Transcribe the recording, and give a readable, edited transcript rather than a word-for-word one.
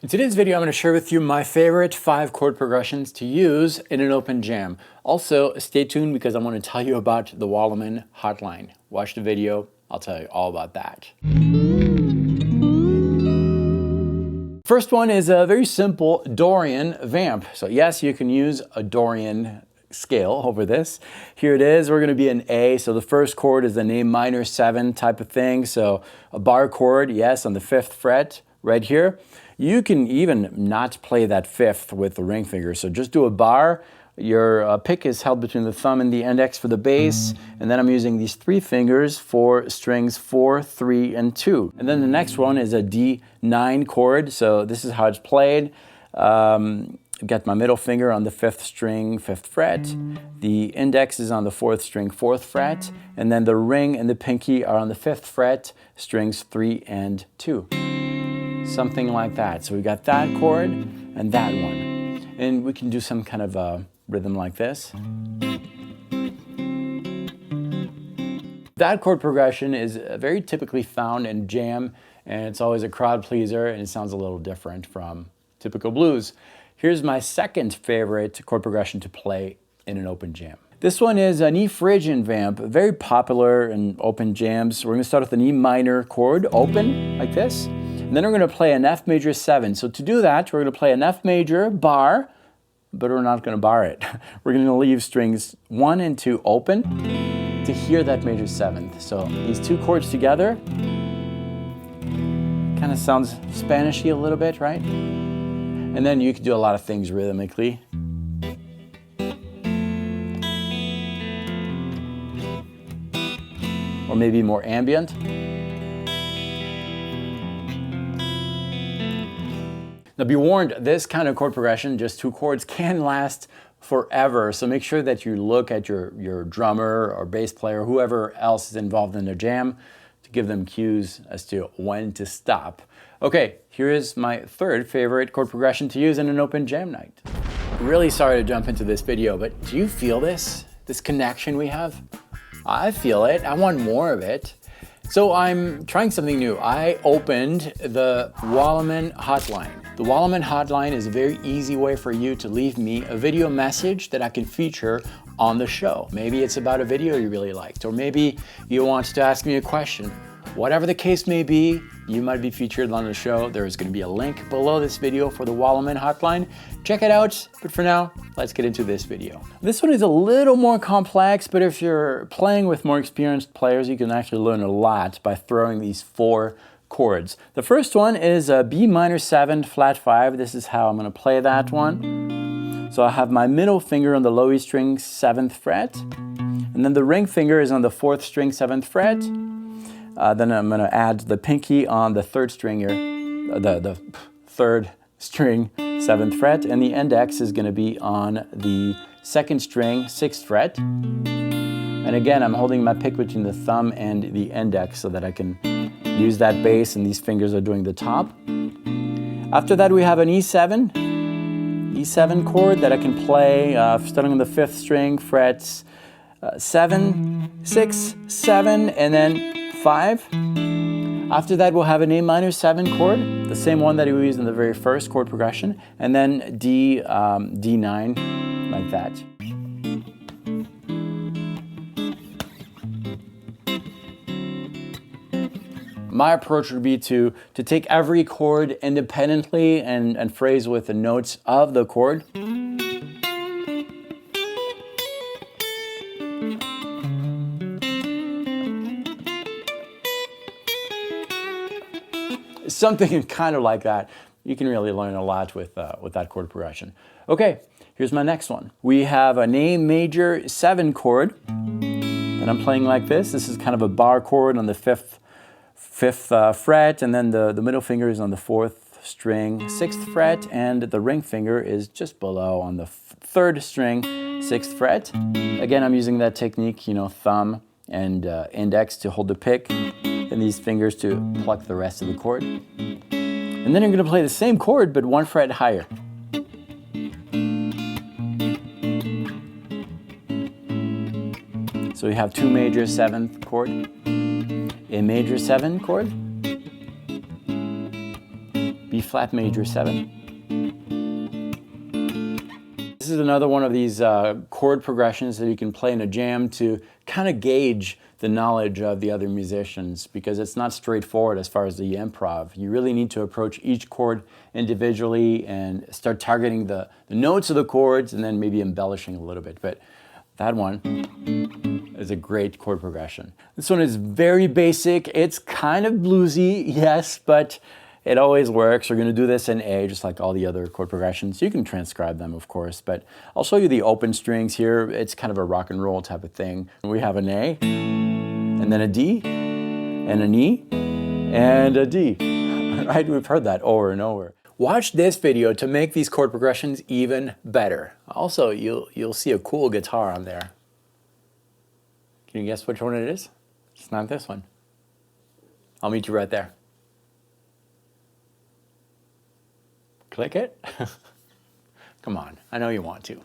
In today's video, I'm going to share with you my favorite 5 chord progressions to use in an open jam. Also, stay tuned because I want to tell you about the Walleman Hotline. Watch the video, I'll tell you all about that. First one is a very simple Dorian vamp. So yes, you can use a Dorian scale over this. Here it is, we're going to be an A, so the first chord is an A minor 7 type of thing. So a bar chord, yes, on the 5th fret right here. You can even not play that 5th with the ring finger, so just do a bar. Your pick is held between the thumb and the index for the bass, and then I'm using these 3 fingers for strings 4, 3, and 2. And then the next one is a D9 chord, so this is how it's played. Got my middle finger on the 5th string, 5th fret. The index is on the 4th string, 4th fret, and then the ring and the pinky are on the 5th fret, strings 3 and 2. Something like that. So we got that chord and that one. And we can do some kind of a rhythm like this. That chord progression is very typically found in jam, and it's always a crowd pleaser, and it sounds a little different from typical blues. Here's my second favorite chord progression to play in an open jam. This one is an E Phrygian vamp, very popular in open jams. We're going to start with an E minor chord, open, like this. And then we're going to play an F major 7. So to do that, we're going to play an F major bar, but we're not going to bar it. We're going to leave strings 1 and 2 open to hear that major 7th. So these 2 chords together, kind of sounds Spanishy a little bit, right? And then you can do a lot of things rhythmically. Or maybe more ambient. Now be warned, this kind of chord progression, just 2 chords, can last forever. So make sure that you look at your drummer or bass player, whoever else is involved in the jam, to give them cues as to when to stop. Okay, here is my third favorite chord progression to use in an open jam night. Really sorry to jump into this video, but do you feel this connection we have? I feel it. I want more of it. So I'm trying something new. I opened the Walleman Hotline. The Walleman Hotline is a very easy way for you to leave me a video message that I can feature on the show. Maybe it's about a video you really liked, or maybe you want to ask me a question. Whatever the case may be, you might be featured on the show. There is going to be a link below this video for the Walleman Hotline. Check it out, but for now, let's get into this video. This one is a little more complex, but if you're playing with more experienced players, you can actually learn a lot by throwing these 4 chords. The first one is a B minor 7 flat 5. This is how I'm going to play that one. So I have my middle finger on the low E string 7th fret, and then the ring finger is on the 4th string 7th fret. Then I'm going to add the pinky on the 3rd string here, the 3rd string 7th fret, and the index is going to be on the 2nd string 6th fret. And again, I'm holding my pick between the thumb and the index so that I can use that bass, and these fingers are doing the top. After that, we have an E7 chord that I can play starting on the 5th string, frets 7, 6, 7, and then 5. After that, we'll have an A minor 7 chord, the same one that we used in the very first chord progression, and then D9, like that. My approach would be to take every chord independently and phrase with the notes of the chord. Something kind of like that. You can really learn a lot with that chord progression. Okay, here's my next one. We have an A major 7 chord that I'm playing like this. This is kind of a bar chord on the 5th fret, and then the middle finger is on the 4th string 6th fret, and the ring finger is just below on the 3rd string 6th fret. Again, I'm using that technique, thumb and index to hold the pick, and these fingers to pluck the rest of the chord. And then I'm going to play the same chord, but 1 fret higher. So we have 2 major 7th chord, A major 7 chord, B B flat major 7. This is another one of these chord progressions that you can play in a jam to kind of gauge the knowledge of the other musicians, because it's not straightforward as far as the improv. You really need to approach each chord individually and start targeting the notes of the chords and then maybe embellishing a little bit. But that one is a great chord progression. This one is very basic. It's kind of bluesy, yes, but it always works. We're going to do this in A, just like all the other chord progressions. You can transcribe them, of course, but I'll show you the open strings here. It's kind of a rock and roll type of thing. We have an A, and then a D, and an E, and a D. Right? We've heard that over and over. Watch this video to make these chord progressions even better. Also, you'll see a cool guitar on there. Can you guess which one it is? It's not this one. I'll meet you right there. Click it? Come on, I know you want to.